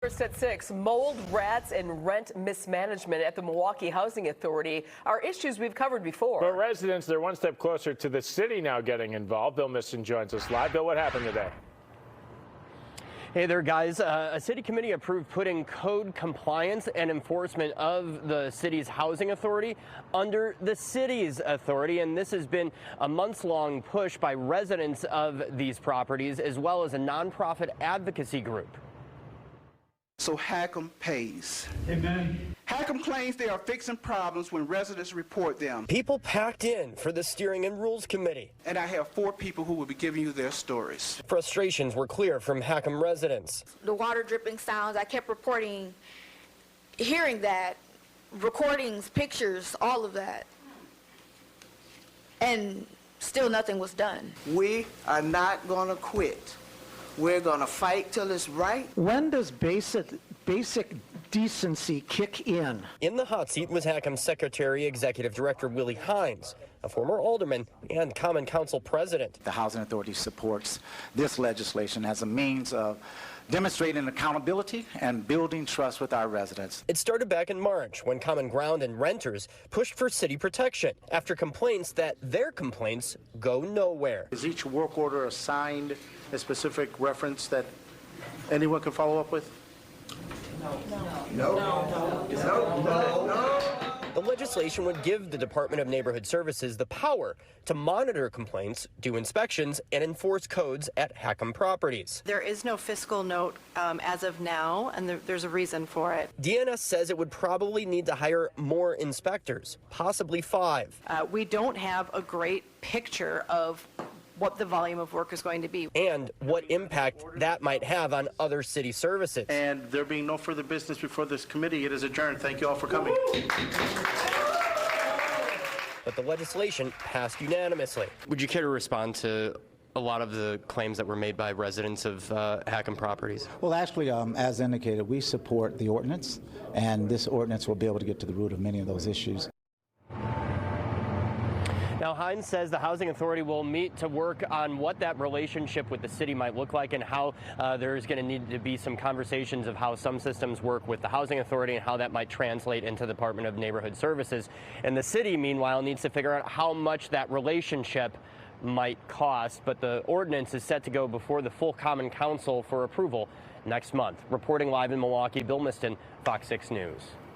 First at 6, mold, rats, and rent mismanagement at the Milwaukee Housing Authority are issues we've covered before. But residents, they're one step closer to the city now getting involved. Bill Miston joins us live. Bill, what happened today? Hey there, guys. A city committee approved putting code compliance and enforcement of the city's housing authority under the city's authority. And this has been a months-long push by residents of these properties, as well as a nonprofit advocacy group. So Hackham pays. Amen. Hackham claims they are fixing problems when residents report them. People packed in for the Steering and Rules Committee. And I have 4 people who will be giving you their stories. Frustrations were clear from Hackham residents. The water dripping sounds, I kept reporting, hearing that, recordings, pictures, all of that. And still nothing was done. We are not going to quit. We're going to fight till it's right. When does basic decency kick in? In the hot seat was Hackham's Secretary Executive Director Willie Hines, a former alderman and Common Council president. The Housing Authority supports this legislation as a means of demonstrating accountability and building trust with our residents. It started back in March when Common Ground and renters pushed for city protection after complaints that their complaints go nowhere. Is each work order assigned a specific reference that anyone can follow up with? No. The legislation would give the Department of Neighborhood Services the power to monitor complaints, do inspections, and enforce codes at Hackham properties. There is no fiscal note as of now, and there's a reason for it. DNS says it would probably need to hire more inspectors, possibly 5. We don't have a great picture of what the volume of work is going to be. And what impact that might have on other city services. And there being no further business before this committee, it is adjourned. Thank you all for coming. But the legislation passed unanimously. Would you care to respond to a lot of the claims that were made by residents of Hackham properties? Well, actually, as indicated, we support the ordinance, and this ordinance will be able to get to the root of many of those issues. Now, Hines says the Housing Authority will meet to work on what that relationship with the city might look like and how there's going to need to be some conversations of how some systems work with the Housing Authority and how that might translate into the Department of Neighborhood Services. And the city, meanwhile, needs to figure out how much that relationship might cost. But the ordinance is set to go before the full Common Council for approval next month. Reporting live in Milwaukee, Bill Miston, FOX6 News.